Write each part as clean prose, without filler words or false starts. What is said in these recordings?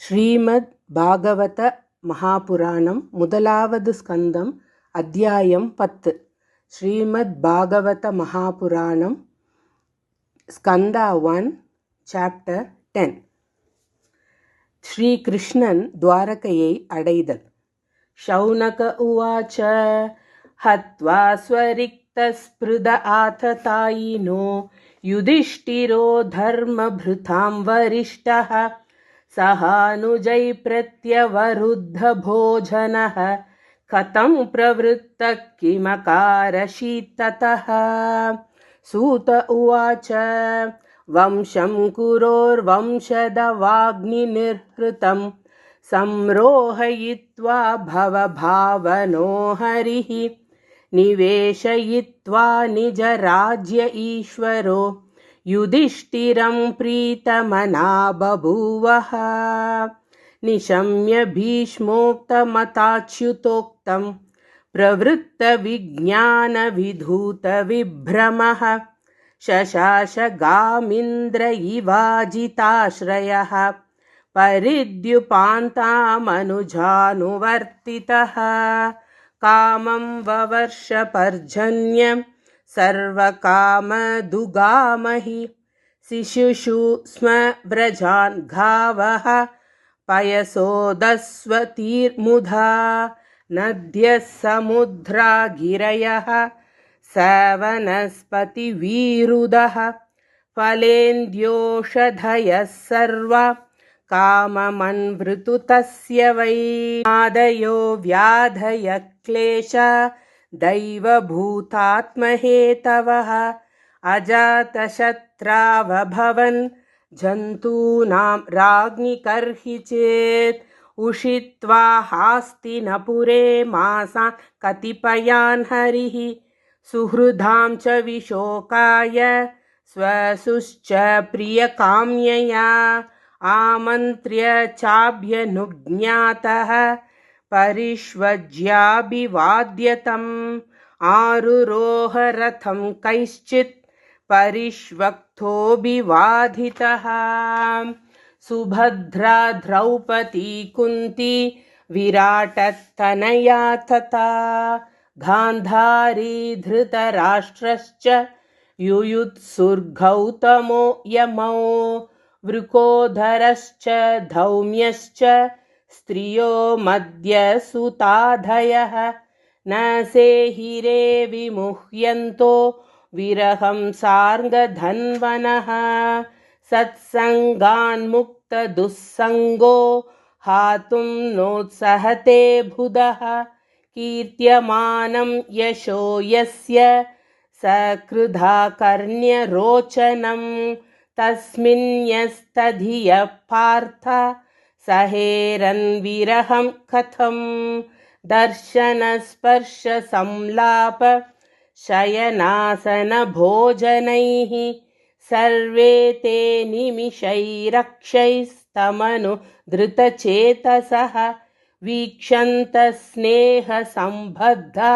ಶ್ರೀಮದ್ ಭಾಗವತ ಮಹಾಪುರಾಣಂ முதலாவது ஸ்கந்தம் அத்தியாயம் 10. ಶ್ರೀಮದ್ ಭಾಗವತ ಮಹಾಪುರಾಣಂ ಸ್ಕಂದ 1 ಚಾಪ್ಟರ್ 10. ಶ್ರೀಕೃಷ್ಣನ್ ದ್ವಾರಕೆயை ಅடைதல். ಶೌನಕ ಉವಾಚ ಹತ್ವಾ ಸ್ವರಿಕ್ತಸ್ಪೃಧ ಆತತಾಯಿನೋ ಯುಧಿಷ್ಠಿರೋ ಧರ್ಮಭೃತಾಂ ವರಿಷ್ಠಃ ಸಹಾನುಜೈ ಪ್ರತ್ಯವರುದ್ಧ ಭೋಜನಃ ಕಥಂ ಪ್ರವೃತ್ತ ಕಿಮಕಾರಶೀತತಃ. ಸೂತ ಉವಾಚ ವಂಶಂ ಕುರೋರ್ವಂಶದವಾಗ್ನಿನಿರ್ಹೃತಂ ಸಂರೋಹಯಿತ್ವಾ ಭವಭಾವನೋ ಹರಿಃ ನಿವೇಶಯಿತ್ವಾ ನಿಜರಾಜ್ಯ ಈಶ್ವರೋ ಯುಧಿಷ್ಠಿರಂ ಪ್ರೀತಮನಾ ಬಭೂವಃ. ನಿಶಮ್ಯ ಭೀಷ್ಮೋಕ್ತಮತಾಚ್ಯುತೋಕ್ತಂ ಪ್ರವೃತ್ತ ವಿಜ್ಞಾನ ವಿಧೂತ ವಿಭ್ರಮಃ ಶಶಾಶ ಗಾಮಿಂದ್ರ ಇವಾಜಿತಾಶ್ರಯಃ ಪರಿದ್ಯುಪಾಂತಾಮನುಜಾನುವರ್ತಿತಃ. ಕಾಮಂ ವವರ್ಷ ಪರ್ಜನ್ಯಂ ಸರ್ವಕಾಮದುಗಾಮಹಿ ಶಿಶುಷು ಸ್ಮ ವ್ರಜಾನ್ ಘಾವಃ ಪಯಸೋದಸ್ವತೀರ್ಮುಧಾ ನದ್ಯಃ ಸಮುದ್ರಾ ಗಿರಯಃ ಸವನಸ್ಪತಿವೀರುದಃ ಫಲೇಂದ್ಯೋಷಧಯಃ ಸರ್ವಾ ಕಾಮಮನ್ವೃತು ತಸ್ಯ ವೈ. ಆದಯೋ ವ್ಯಾಧಯ ಕ್ಲೇಶ ದೈವಭೂತಾತ್ಮಹೇತವಃ ಅಜಾತಶತ್ರಾವಭವನ್ ಜಂತೂನಾಂ ರಾಜ್ಞಿ ಕರ್ಹಿ ಚೇತ್ ಉಷಿತ್ವಾ ಹಾಸ್ತಿನಪುರೇ ಮಾಸಾನ್ ಕತಿಪಯಾನ್ ಹರಿಃ ಸುಹೃದಾಂ ಚ ವಿಶೋಕಾಯ ಸ್ವಸುಶ್ಚ ಪ್ರಿಯಕಾಮ್ಯಯಾ ಆಮಂತ್ರ್ಯ ಚಾಭ್ಯನುಜ್ಞಾತಃ ಪರಿಷ್ವಜ್ಯಾಭಿವಾದ್ಯತಂ ಆರುರೋಹ ರಥಂ ಕೈಶ್ಚಿತ್ ಪರಿಷ್ವಕ್ತೋಭಿವಾದಿತಃ. ಸುಭದ್ರಾ ದ್ರೌಪದಿ ಕುಂತಿ ವಿರಾಟತನಯಾ ತಥಾ ಗಾಂಧಾರಿ ಧೃತರಾಷ್ಟ್ರಶ್ಚ ಯುಯುತ್ಸುರ್ಗೌತಮೋ ಯಮೌ ವೃಕೋಧರಶ್ಚ ಧೌಮ್ಯಶ್ಚ ಸ್ತ್ರಿಯೋ ಮಧ್ಯಸುತಾಧಯಃ ನ ಸೇಹಿರೇ ವಿಮುಹ್ಯಂತೋ ವಿರಹಂ ಸಾರ್ಗಧನ್ವನಃ ಸತ್ಸಂಗಾನ್ಮುಕ್ತ ದುಸ್ಸಂಗೋ ಹಾತುಂ ನೋತ್ಸಹತೆ ಬುಧಃ ಕೀರ್ತ್ಯಮಾನಂ ಯಶೋ ಯಸ್ಯ ಸಕೃಧಾ ಕರ್ಣ್ಯರೋಚನಂ ತಸ್ಮಿನ್ಯಸ್ತಧಿಯಃ ಪಾರ್ಥ ಸಹೇರನ್ ವಿರಹಂ ಕಥಂ. ದರ್ಶನ ಸ್ಪರ್ಶ ಸಂಲಾಪ ಶಯನಾಸನ ಭೋಜನೈಃ ಸರ್ವೇ ತೇ ನಿಮಿಷೈರಕ್ಷೈಸ್ತಮನು ಧೃತಚೇತಸಃ ವೀಕ್ಷಂತ ಸ್ನೇಹ ಸಂಬದ್ಧಾ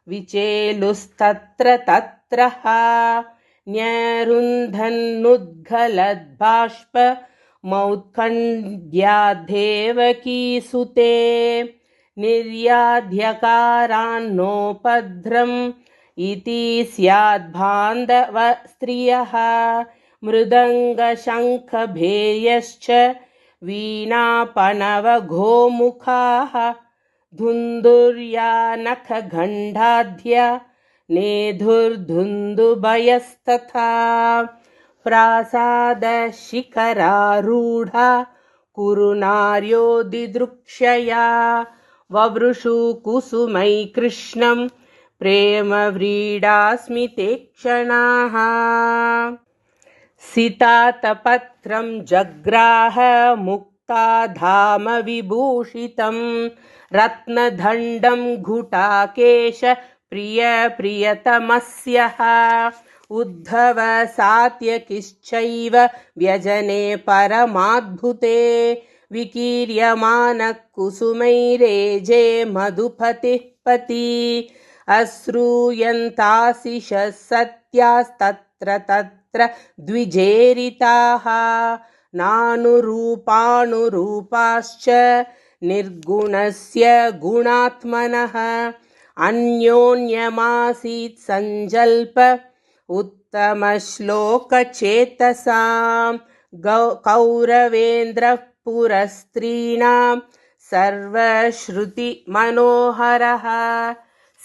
ವಿಚೇಲುಸ್ತತ್ರ ತತ್ರಃ ನ್ಯರುಂಧನ್ನುದ್ಗಲದ್ಬಾಷ್ಪ ಮೌತ್ಕಂಡ್ಯಾದ್ದೇವಕೀಸುತೆ ನಿರ್ಯಾಧ್ಯಕಾರಾನ್ನೋಪಧ್ರಂ ಇತಿ ಸ್ಯಾದ್ಬಾಂಧವ ಸ್ತ್ರಿಯಃ ಮೃದಂಗಶಂಖಭೇರ್ಯಶ್ಚ ವೀಣಾಪಣವಘೋಮುಖಾಃ ಧುಂದುರ್ಯಾನಖಗಂಡಾಧ್ಯ ನೇಧುರ್ಧುಂದುಭಯಸ್ತಥಾ ಪ್ರಾಸಾದಶಿಖರಾರೂಢಾ ಕುರುನಾರ್ಯೋ ದಿದೃಕ್ಷಯಾ ವವೃಷು ಕುಸುಮೈ ಕೃಷ್ಣಂ ಪ್ರೇಮ ವ್ರೀಡಾಸ್ಮಿತೆ ಕ್ಷಣಾಃ. ಸಿತಾತಪತ್ರಂ ಜಗ್ರಾಹ ಮುಕ್ತಾಧಾಮ ವಿಭೂಷಿತಂ ರತ್ನದಂಡಂ ಘುಟಾಕೇಶ ಪ್ರಿಯ ಪ್ರಿಯತಮಸ್ಯಃ ಉದ್ಧವ ಸಾತ್ಯಕಿಶ್ಚೈವ ವ್ಯಜನೆ ಪರಮಾದ್ಭುತೆ ವಿಕೀರ್ಯಮಾನಃ ಕುಸುಮೈರೇಜೆ ಮಧುಪತಿಃ ಪತಿ ಅಶ್ರೂಯಂತಾಸಿಷ ಸತ್ಯಾಸ್ತತ್ರ ತತ್ರ ದ್ವಿಜೇರಿತಾಃ नानुरूपानुरूपाश्च निर्गुणस्य गुणात्मनः अन्योन्यमासीत् सञ्जल्प उत्तमश्लोकचेतसां कौरवेन्द्रः पुरस्त्रीणां सर्वश्रुतिमनोहरः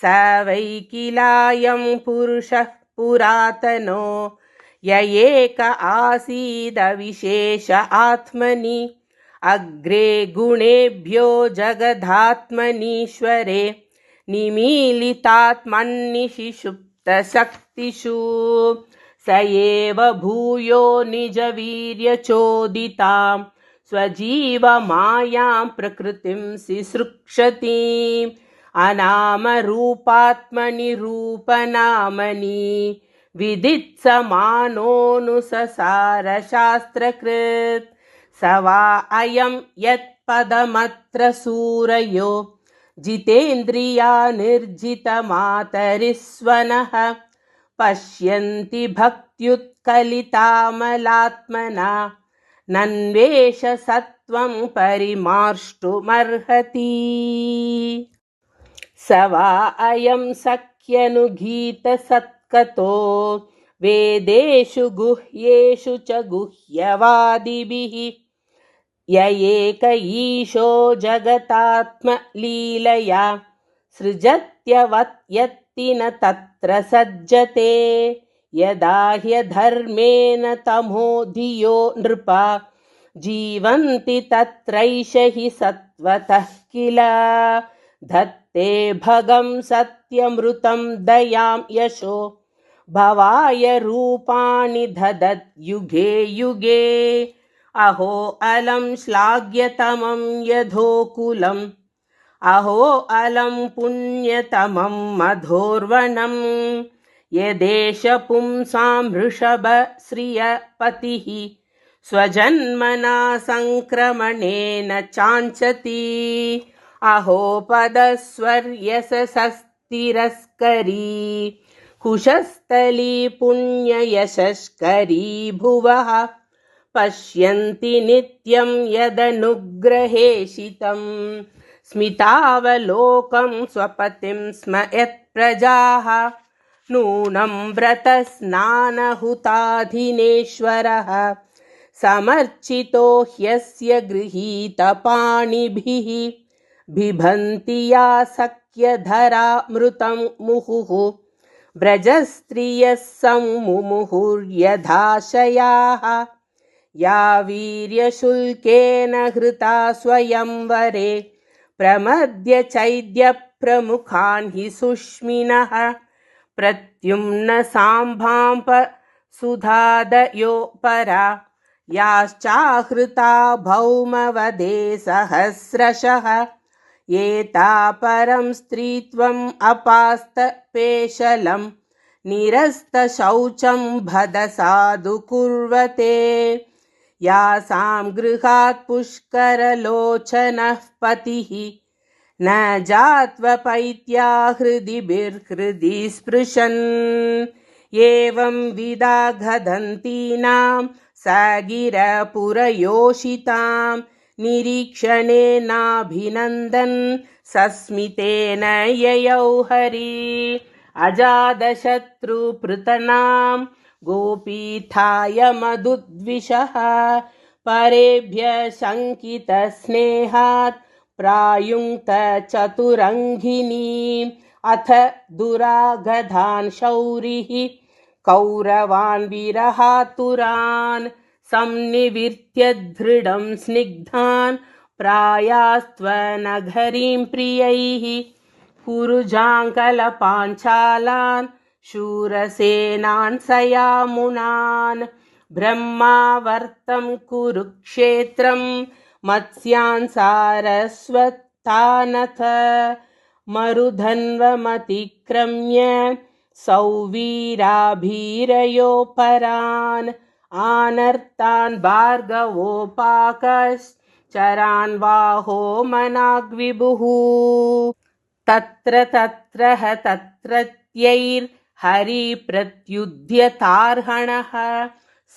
स वै किलायं पुरुषः पुरातनो य एक आसीदविशेष आत्मनि अग्रे गुणेभ्यो जगदात्मनीश्वरे निमीलितात्मन्निशि सुप्तशक्तिषु स एव भूयो निजवीर्यचोदितां स्वजीवमायां प्रकृतिं सिसृक्षतीम् अनामरूपात्मनि रूपनामनि विदित्समानोऽनुससारशास्त्रकृत् स वा अयं यत्पदमत्र सूरयो जितेन्द्रिया निर्जितमातरिस्वनः पश्यन्ति भक्त्युत्कलितामलात्मना नन्वेष सत्वं परिमार्ष्टुमर्हति स वा अयं सख्यनुगीतसत्कतो वेदेषु गुह्येषु च गुह्यवादिभिः य एक ईशो जगतात्मलीलया सृजत्यवत् यत्ति न तत्र सज्जते यदा ह्यधर्मेण तमो धियो नृपा जीवन्ति तत्रैष हि सत्त्वतः किल धत्ते भगं सत्यमृतं दयां यशो भवाय रूपाणि ददत् युगे युगे अहो अलं श्लाघ्यतमं यथोकुलम् अहो अलं पुण्यतमं मधोर्वणं यदेष पुंसां वृषभश्रियपतिः स्वजन्मना सङ्क्रमणेन चाञ्चति अहो पदस्वर्यसस्तिरस्करी कुशस्थली पुण्ययशस्करी भुवः पश्यन्ति नित्यं यदनुग्रहेशितं स्मितावलोकं स्वपतिं स्म यत्प्रजाः नूनं व्रतस्नानहुताधिनेश्वरः समर्चितो ह्यस्य गृहीतपाणिभिः बिभन्ति या सख्यधरामृतं मुहुः व्रजस्त्रियः सम्मुमुहुर्यथाशयाः या वीर्यशुल्केन हृता स्वयंवरे प्रमद्य चैद्यप्रमुखान् हि सुष्मिनः प्रत्युम्न साम्भाम्प सुधादयो परा याश्चाहृता भौमवदे सहस्रशः एता परं स्त्रीत्वम् अपास्तपेशलं निरस्तशौचं भदसाधु कुर्वते यासां गृहात् पुष्करलोचनः पतिः न जात्वपैत्या हृदि बिर्हृदि स्पृशन् एवं विदा घदन्तीनां सगिरपुरयोषितां निरीक्षणेनाभिनन्दन् सस्मितेन ययौ हरि अजातशत्रुपृतनां गोपीठाय मधुद्विषः परेभ्यः शङ्कितस्नेहात् प्रायुङ्क्त चतुरङ्गिनीम् अथ दुरागधान् शौरिः कौरवान् विरहातुरान् संनिविर्त्य दृढं स्निग्धान् प्रायास्त्वनगरीं प्रियैः कुरुजाङ्कलपाञ्चालान् शूरसेनान् सयामुनान् ब्रह्मावर्तं कुरुक्षेत्रं मत्स्यान् सारस्वतानथ मरुधन्वमतिक्रम्य सौवीराभीरयोपरान् आनर्तान् भार्गवोपाकश्चरान् बाहो मनाग्विभुः तत्र तत्र तत्रत्यैर्हरिप्रत्युद्यतार्हणः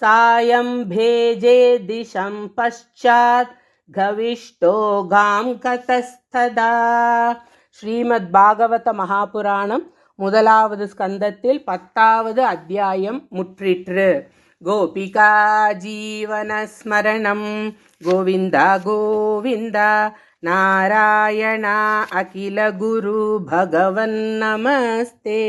सायं भेजे दिशं पश्चात् गविष्टो गां कतस्तदा. ஸ்ரீமத் பாகவத மகாபுராணம் முதலாவது ஸ்கந்தத்தில் 10வது அத்தியாயம் முற்றிற்று. கோபிகா ஜீவனஸ்மரணம் கோவிந்தா கோவிந்தா நாராயணா அகில குரு பகவன் நமஸ்தே.